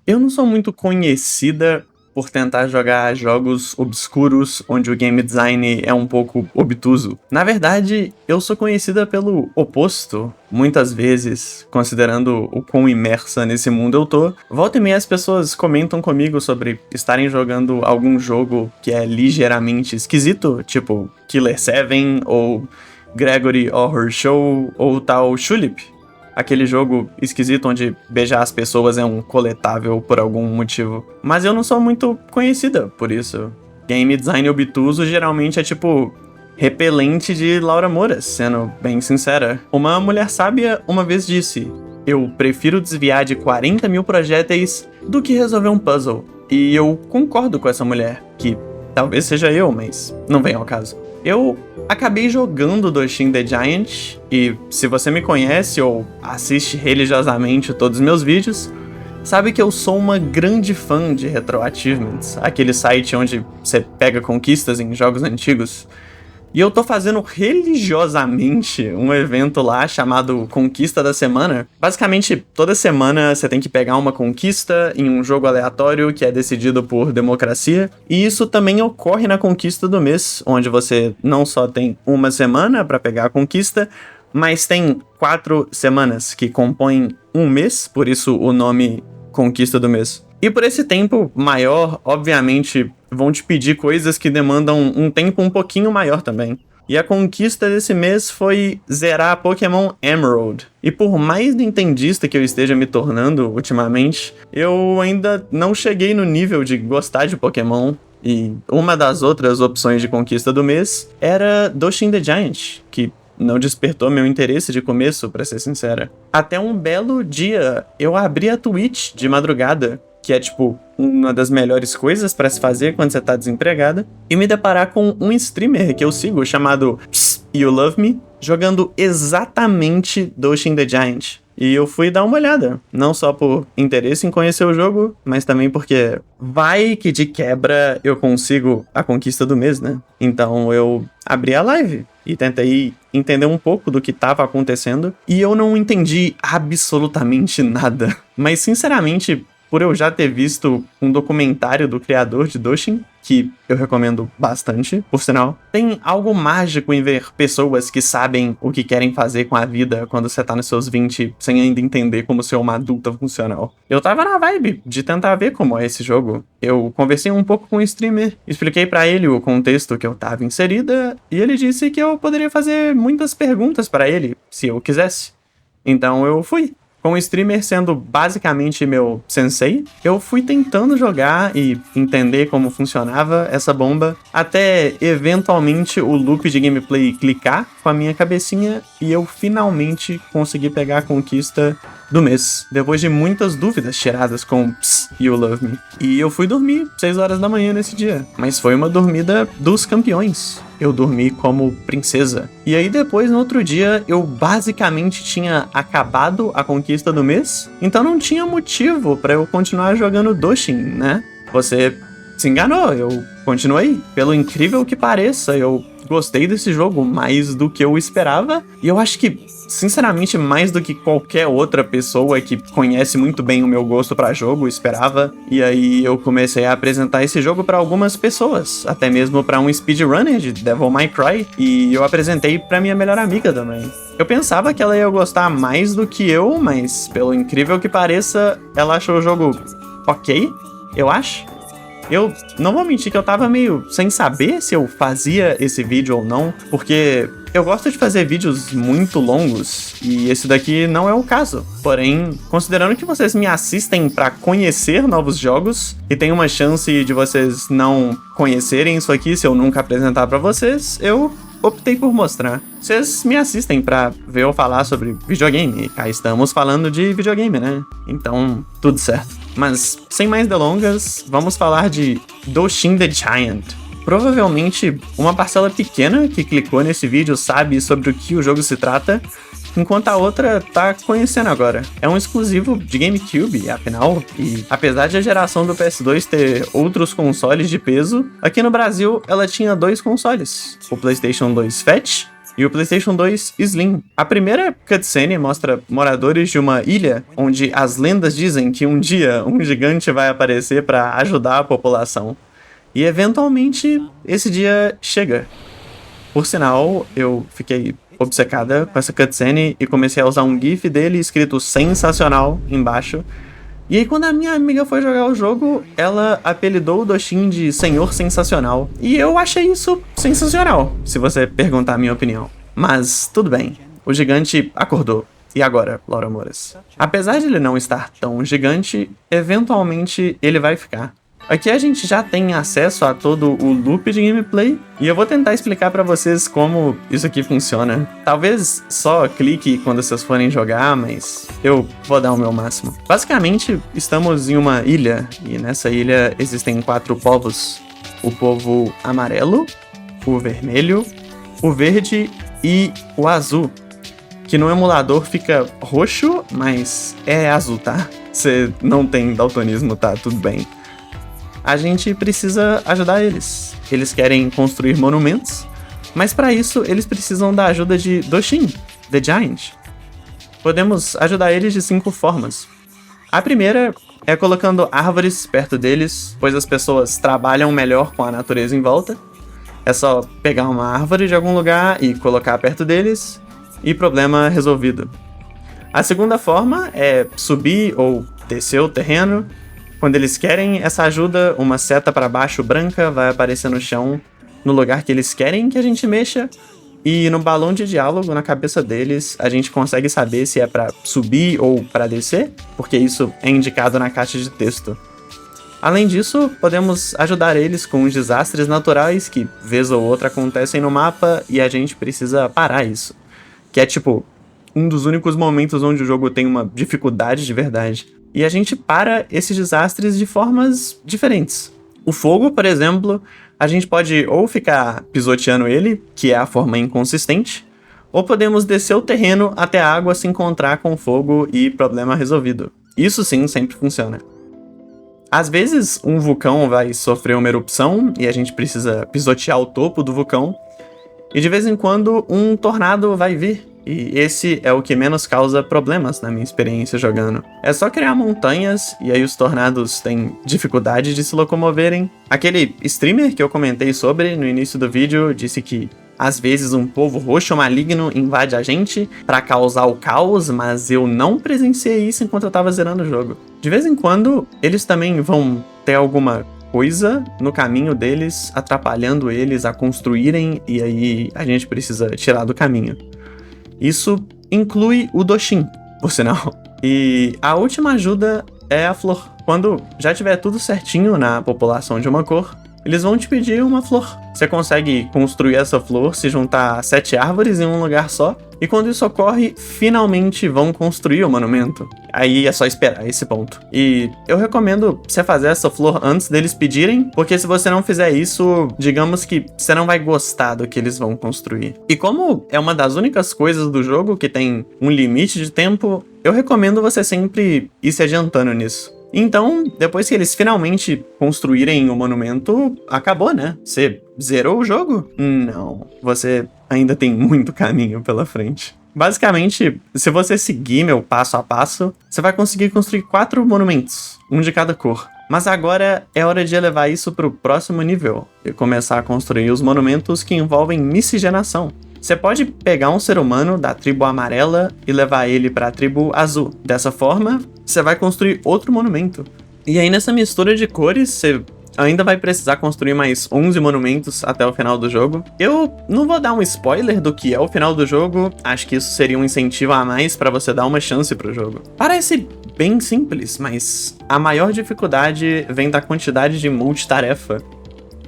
Eu não sou muito conhecida por tentar jogar jogos obscuros onde o game design é um pouco obtuso. Na verdade, eu sou conhecida pelo oposto, muitas vezes, considerando o quão imersa nesse mundo eu tô. Volta e meia as pessoas comentam comigo sobre estarem jogando algum jogo que é ligeiramente esquisito, tipo Killer 7 ou Gregory Horror Show ou tal Shulip. Aquele jogo esquisito onde beijar as pessoas é um coletável por algum motivo. Mas eu não sou muito conhecida por isso. Game design obtuso geralmente é tipo repelente de Laura Moura, sendo bem sincera. Uma mulher sábia uma vez disse: eu prefiro desviar de 40 mil projéteis do que resolver um puzzle. E eu concordo com essa mulher, que talvez seja eu, mas não vem ao caso. Eu acabei jogando Doshin the Giant, e se você me conhece ou assiste religiosamente todos os meus vídeos, sabe que eu sou uma grande fã de Retro Achievements, aquele site onde você pega conquistas em jogos antigos. E eu tô fazendo religiosamente um evento lá chamado Conquista da Semana. Basicamente, toda semana você tem que pegar uma conquista em um jogo aleatório que é decidido por democracia. E isso também ocorre na Conquista do Mês, onde você não só tem uma semana pra pegar a conquista, mas tem 4 semanas que compõem um mês, por isso o nome Conquista do Mês. E por esse tempo maior, obviamente, vão te pedir coisas que demandam um tempo um pouquinho maior também. E a conquista desse mês foi zerar Pokémon Emerald. E por mais nintendista que eu esteja me tornando ultimamente, eu ainda não cheguei no nível de gostar de Pokémon. E uma das outras opções de conquista do mês era Doshin the Giant, que não despertou meu interesse de começo, pra ser sincera. Até um belo dia, eu abri a Twitch de madrugada, que é tipo uma das melhores coisas pra se fazer quando você tá desempregada, e me deparar com um streamer que eu sigo chamado Psst, You Love Me, jogando exatamente Doshin the Giant. E eu fui dar uma olhada, não só por interesse em conhecer o jogo, mas também porque vai que de quebra eu consigo a conquista do mês, né? Então eu abri a live e tentei entender um pouco do que estava acontecendo, e eu não entendi absolutamente nada. Mas sinceramente, por eu já ter visto um documentário do criador de Doshin, que eu recomendo bastante, por sinal, tem algo mágico em ver pessoas que sabem o que querem fazer com a vida quando você tá nos seus 20 sem ainda entender como ser uma adulta funcional. Eu tava na vibe de tentar ver como é esse jogo. Eu conversei um pouco com o streamer, expliquei pra ele o contexto que eu tava inserida, e ele disse que eu poderia fazer muitas perguntas pra ele, se eu quisesse. Então eu fui. Com o streamer sendo basicamente meu sensei, eu fui tentando jogar e entender como funcionava essa bomba, até eventualmente o loop de gameplay clicar com a minha cabecinha e eu finalmente consegui pegar a conquista do mês, depois de muitas dúvidas tiradas com Psst, You Love Me. E eu fui dormir 6 horas da manhã nesse dia, mas foi uma dormida dos campeões. Eu dormi como princesa. E aí depois, no outro dia, eu basicamente tinha acabado a conquista do mês, então não tinha motivo pra eu continuar jogando Doshin, né? Você se enganou, eu continuei. Pelo incrível que pareça, eu gostei desse jogo mais do que eu esperava, e eu acho que, sinceramente, mais do que qualquer outra pessoa que conhece muito bem o meu gosto pra jogo esperava. E aí eu comecei a apresentar esse jogo pra algumas pessoas, até mesmo pra um speedrunner de Devil May Cry, e eu apresentei pra minha melhor amiga também. Eu pensava que ela ia gostar mais do que eu, mas pelo incrível que pareça, ela achou o jogo ok, eu acho. Eu não vou mentir que eu tava meio sem saber se eu fazia esse vídeo ou não, porque eu gosto de fazer vídeos muito longos, e esse daqui não é o caso. Porém, considerando que vocês me assistem pra conhecer novos jogos, e tem uma chance de vocês não conhecerem isso aqui se eu nunca apresentar pra vocês, eu optei por mostrar. Vocês me assistem pra ver eu falar sobre videogame, e cá estamos falando de videogame, né? Então, tudo certo. Mas, sem mais delongas, vamos falar de Doshin the Giant. Provavelmente, uma parcela pequena que clicou nesse vídeo sabe sobre o que o jogo se trata, enquanto a outra tá conhecendo agora. É um exclusivo de GameCube, afinal, e apesar de a geração do PS2 ter outros consoles de peso, aqui no Brasil ela tinha 2 consoles, o PlayStation 2 Fat e o PlayStation 2 Slim. A primeira cutscene mostra moradores de uma ilha onde as lendas dizem que um dia um gigante vai aparecer para ajudar a população. E eventualmente esse dia chega. Por sinal, eu fiquei obcecada com essa cutscene e comecei a usar um gif dele escrito sensacional embaixo. E aí quando a minha amiga foi jogar o jogo, ela apelidou o Doshin de Senhor Sensacional. E eu achei isso sensacional, se você perguntar a minha opinião. Mas tudo bem, o gigante acordou. E agora, Laura Moras? Apesar de ele não estar tão gigante, eventualmente ele vai ficar. Aqui a gente já tem acesso a todo o loop de gameplay, e eu vou tentar explicar pra vocês como isso aqui funciona. Talvez só clique quando vocês forem jogar, mas eu vou dar o meu máximo. Basicamente, estamos em uma ilha, e nessa ilha existem 4 povos. O povo amarelo, o vermelho, o verde e o azul. Que no emulador fica roxo, mas é azul, tá? Você não tem daltonismo, tá? Tudo bem. A gente precisa ajudar eles. Eles querem construir monumentos, mas para isso eles precisam da ajuda de Doshin, The Giant. Podemos ajudar eles de 5 formas. A primeira é colocando árvores perto deles, pois as pessoas trabalham melhor com a natureza em volta. É só pegar uma árvore de algum lugar e colocar perto deles, e problema resolvido. A segunda forma é subir ou descer o terreno. Quando eles querem essa ajuda, uma seta para baixo branca vai aparecer no chão, no lugar que eles querem que a gente mexa, e no balão de diálogo na cabeça deles, a gente consegue saber se é para subir ou para descer, porque isso é indicado na caixa de texto. Além disso, podemos ajudar eles com os desastres naturais que, vez ou outra, acontecem no mapa e a gente precisa parar isso. Que é tipo, um dos únicos momentos onde o jogo tem uma dificuldade de verdade. E a gente para esses desastres de formas diferentes. O fogo, por exemplo, a gente pode ou ficar pisoteando ele, que é a forma inconsistente, ou podemos descer o terreno até a água se encontrar com o fogo e problema resolvido. Isso sim sempre funciona. Às vezes, um vulcão vai sofrer uma erupção e a gente precisa pisotear o topo do vulcão, e de vez em quando um tornado vai vir. E esse é o que menos causa problemas na minha experiência jogando. É só criar montanhas, e aí os tornados têm dificuldade de se locomoverem. Aquele streamer que eu comentei sobre no início do vídeo disse que às vezes um povo roxo maligno invade a gente pra causar o caos, mas eu não presenciei isso enquanto eu tava zerando o jogo. De vez em quando, eles também vão ter alguma coisa no caminho deles, atrapalhando eles a construírem, e aí a gente precisa tirar do caminho. Isso inclui o Doshin, por sinal. E a última ajuda é a flor. Quando já tiver tudo certinho na população de uma cor, eles vão te pedir uma flor. Você consegue construir essa flor, se juntar 7 árvores em um lugar só, e quando isso ocorre, finalmente vão construir o monumento. Aí é só esperar esse ponto. E eu recomendo você fazer essa flor antes deles pedirem, porque se você não fizer isso, digamos que você não vai gostar do que eles vão construir. E como é uma das únicas coisas do jogo que tem um limite de tempo, eu recomendo você sempre ir se adiantando nisso. Então, depois que eles finalmente construírem o monumento, acabou, né? Você zerou o jogo? Não, você ainda tem muito caminho pela frente. Basicamente, se você seguir meu passo a passo, você vai conseguir construir 4 monumentos, um de cada cor. Mas agora é hora de elevar isso para o próximo nível e começar a construir os monumentos que envolvem miscigenação. Você pode pegar um ser humano da tribo amarela e levar ele para a tribo azul. Dessa forma, você vai construir outro monumento. E aí nessa mistura de cores, você ainda vai precisar construir mais 11 monumentos até o final do jogo. Eu não vou dar um spoiler do que é o final do jogo, acho que isso seria um incentivo a mais para você dar uma chance pro jogo. Parece bem simples, mas a maior dificuldade vem da quantidade de multitarefa.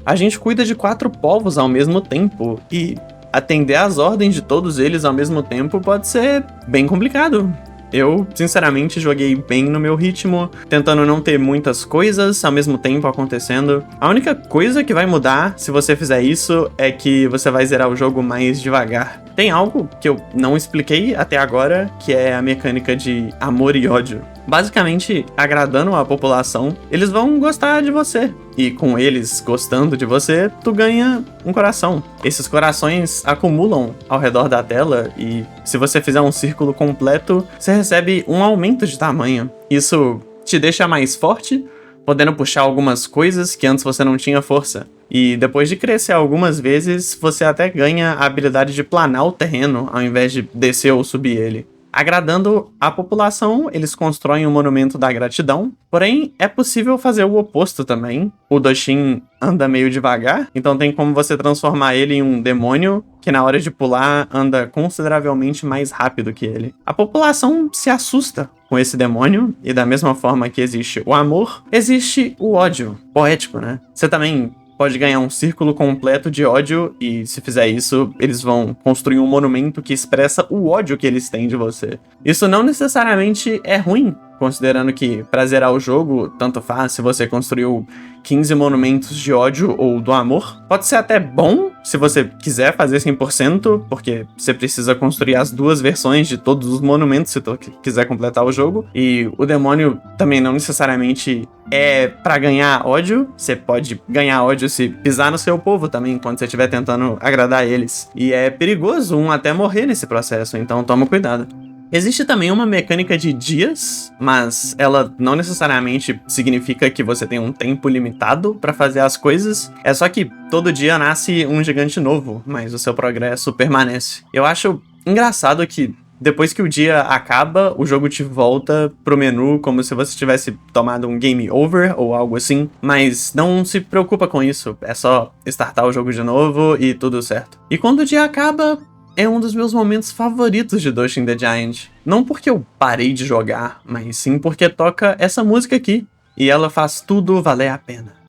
A gente cuida de 4 povos ao mesmo tempo e atender às ordens de todos eles ao mesmo tempo pode ser bem complicado. Eu, sinceramente, joguei bem no meu ritmo, tentando não ter muitas coisas ao mesmo tempo acontecendo. A única coisa que vai mudar se você fizer isso é que você vai zerar o jogo mais devagar. Tem algo que eu não expliquei até agora, que é a mecânica de amor e ódio. Basicamente, agradando a população, eles vão gostar de você. E com eles gostando de você, tu ganha um coração. Esses corações acumulam ao redor da tela e se você fizer um círculo completo, você recebe um aumento de tamanho. Isso te deixa mais forte, podendo puxar algumas coisas que antes você não tinha força. E depois de crescer algumas vezes, você até ganha a habilidade de planar o terreno, ao invés de descer ou subir ele. Agradando a população, eles constroem o Monumento da Gratidão, porém é possível fazer o oposto também. O Doshin anda meio devagar, então tem como você transformar ele em um demônio que na hora de pular anda consideravelmente mais rápido que ele. A população se assusta com esse demônio, e da mesma forma que existe o amor, existe o ódio. Poético, né? Você também pode ganhar um círculo completo de ódio, e se fizer isso, eles vão construir um monumento que expressa o ódio que eles têm de você. Isso não necessariamente é ruim, considerando que pra zerar o jogo, tanto faz se você construiu 15 monumentos de ódio ou do amor. Pode ser até bom se você quiser fazer 100%, porque você precisa construir as duas versões de todos os monumentos se tu quiser completar o jogo. E o demônio também não necessariamente é pra ganhar ódio. Você pode ganhar ódio se pisar no seu povo também, quando você estiver tentando agradar eles. E é perigoso um até morrer nesse processo, então toma cuidado. Existe também uma mecânica de dias, mas ela não necessariamente significa que você tem um tempo limitado pra fazer as coisas. É só que todo dia nasce um gigante novo, mas o seu progresso permanece. Eu acho engraçado que depois que o dia acaba, o jogo te volta pro menu como se você tivesse tomado um game over ou algo assim, mas não se preocupa com isso, é só startar o jogo de novo e tudo certo. E quando o dia acaba, é um dos meus momentos favoritos de Doshin the Giant. Não porque eu parei de jogar, mas sim porque toca essa música aqui, e ela faz tudo valer a pena.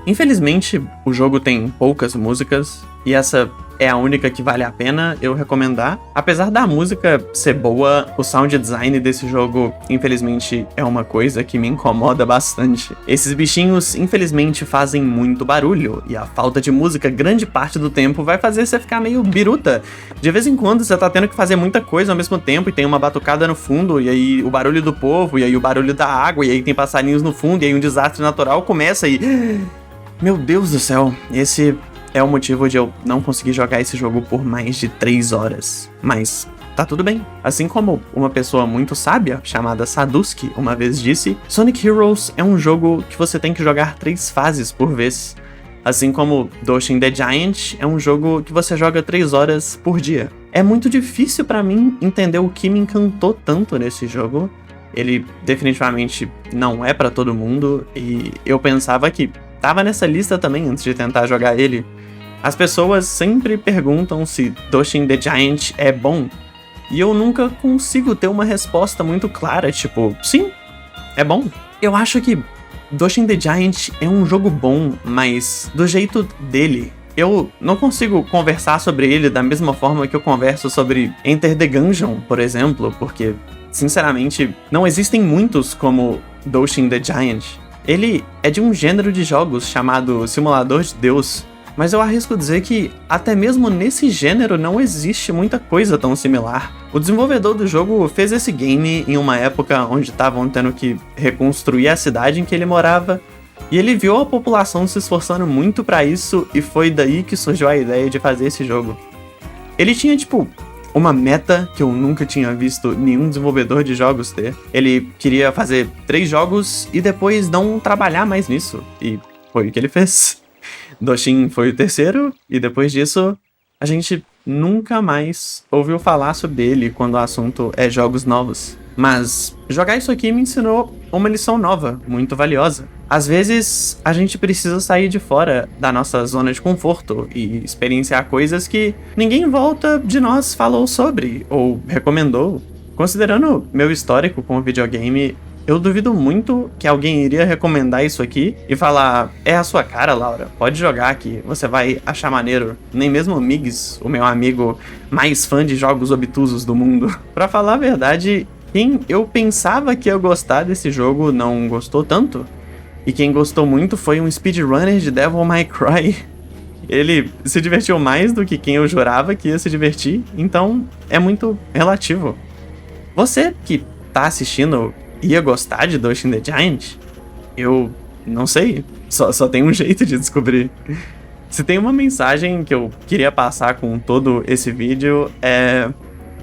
Infelizmente, o jogo tem poucas músicas, e essa é a única que vale a pena eu recomendar. Apesar da música ser boa, o sound design desse jogo, infelizmente, é uma coisa que me incomoda bastante. Esses bichinhos, infelizmente, fazem muito barulho, e a falta de música, grande parte do tempo, vai fazer você ficar meio biruta. De vez em quando, você tá tendo que fazer muita coisa ao mesmo tempo, e tem uma batucada no fundo, e aí o barulho do povo, e aí o barulho da água, e aí tem passarinhos no fundo, e aí um desastre natural começa e... Meu Deus do céu, esse é o motivo de eu não conseguir jogar esse jogo por mais de 3 horas. Mas tá tudo bem. Assim como uma pessoa muito sábia, chamada Saduski, uma vez disse, Sonic Heroes é um jogo que você tem que jogar 3 fases por vez. Assim como Doshin the Giant é um jogo que você joga 3 horas por dia. É muito difícil pra mim entender o que me encantou tanto nesse jogo. Ele definitivamente não é pra todo mundo, e eu pensava que tava nessa lista também antes de tentar jogar ele. As pessoas sempre perguntam se Doshin the Giant é bom, e eu nunca consigo ter uma resposta muito clara, tipo, sim, é bom. Eu acho que Doshin the Giant é um jogo bom, mas do jeito dele. Eu não consigo conversar sobre ele da mesma forma que eu converso sobre Enter the Gungeon, por exemplo, porque, sinceramente, não existem muitos como Doshin the Giant. Ele é de um gênero de jogos chamado Simulador de Deus, mas eu arrisco dizer que até mesmo nesse gênero não existe muita coisa tão similar. O desenvolvedor do jogo fez esse game em uma época onde estavam tendo que reconstruir a cidade em que ele morava, e ele viu a população se esforçando muito pra isso, e foi daí que surgiu a ideia de fazer esse jogo. Ele tinha, tipo, uma meta que eu nunca tinha visto nenhum desenvolvedor de jogos ter. Ele queria fazer 3 jogos e depois não trabalhar mais nisso. E foi o que ele fez. Doshin foi o terceiro, e depois disso, a gente nunca mais ouviu falar sobre ele quando o assunto é jogos novos. Mas jogar isso aqui me ensinou uma lição nova, muito valiosa. Às vezes, a gente precisa sair de fora da nossa zona de conforto e experienciar coisas que ninguém em volta de nós falou sobre ou recomendou. Considerando meu histórico com o videogame, Eu duvido muito que alguém iria recomendar isso aqui e falar: é a sua cara, Laura, pode jogar aqui, você vai achar maneiro. Nem mesmo o Migs, o meu amigo mais fã de jogos obtusos do mundo. Pra falar a verdade, quem eu pensava que ia gostar desse jogo não gostou tanto. E quem gostou muito foi um speedrunner de Devil May Cry. Ele se divertiu mais do que quem eu jurava que ia se divertir, então é muito relativo. Você que tá assistindo ia gostar de Dustin the Giant? Eu não sei, só tem um jeito de descobrir. Se tem uma mensagem que eu queria passar com todo esse vídeo é: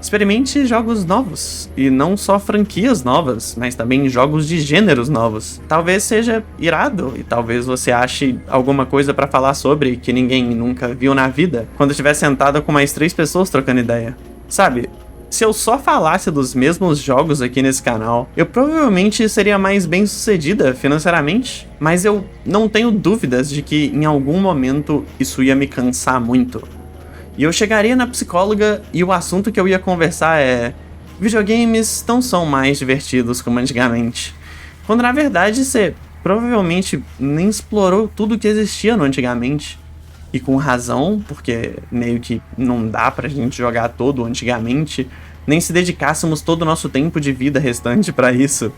experimente jogos novos, e não só franquias novas, mas também jogos de gêneros novos. Talvez seja irado, e talvez você ache alguma coisa pra falar sobre que ninguém nunca viu na vida, quando estiver sentado com mais 3 pessoas trocando ideia. Sabe, se eu só falasse dos mesmos jogos aqui nesse canal, eu provavelmente seria mais bem sucedida financeiramente, mas eu não tenho dúvidas de que em algum momento isso ia me cansar muito. E eu chegaria na psicóloga e o assunto que eu ia conversar é: videogames não são mais divertidos como antigamente. Quando na verdade você provavelmente nem explorou tudo que existia no antigamente. E com razão, porque meio que não dá pra gente jogar todo antigamente, nem se dedicássemos todo o nosso tempo de vida restante pra isso.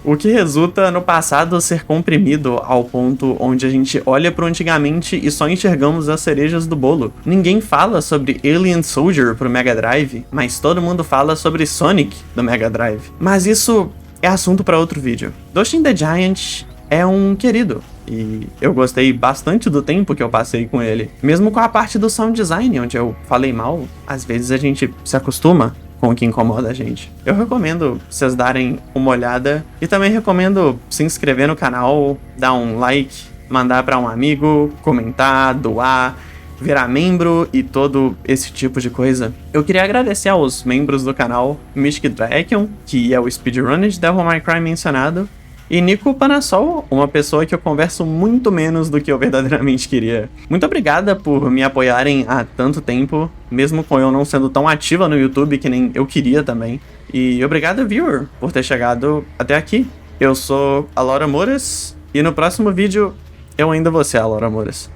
O que resulta no passado ser comprimido ao ponto onde a gente olha pro antigamente e só enxergamos as cerejas do bolo. Ninguém fala sobre Alien Soldier pro Mega Drive, mas todo mundo fala sobre Sonic do Mega Drive. Mas isso é assunto pra outro vídeo. Dustin the Giant é um querido, e eu gostei bastante do tempo que eu passei com ele. Mesmo com a parte do sound design, onde eu falei mal, às vezes a gente se acostuma com o que incomoda a gente. Eu recomendo vocês darem uma olhada e também recomendo se inscrever no canal, dar um like, mandar pra um amigo, comentar, doar, virar membro e todo esse tipo de coisa. Eu queria agradecer aos membros do canal Mystic Drakion, que é o speedrunner de Devil May Cry mencionado, e Nico Panassol, uma pessoa que eu converso muito menos do que eu verdadeiramente queria. Muito obrigada por me apoiarem há tanto tempo, mesmo com eu não sendo tão ativa no YouTube que nem eu queria também. E obrigado, viewer, por ter chegado até aqui. Eu sou a Laura Moras, e no próximo vídeo eu ainda vou ser a Laura Moras.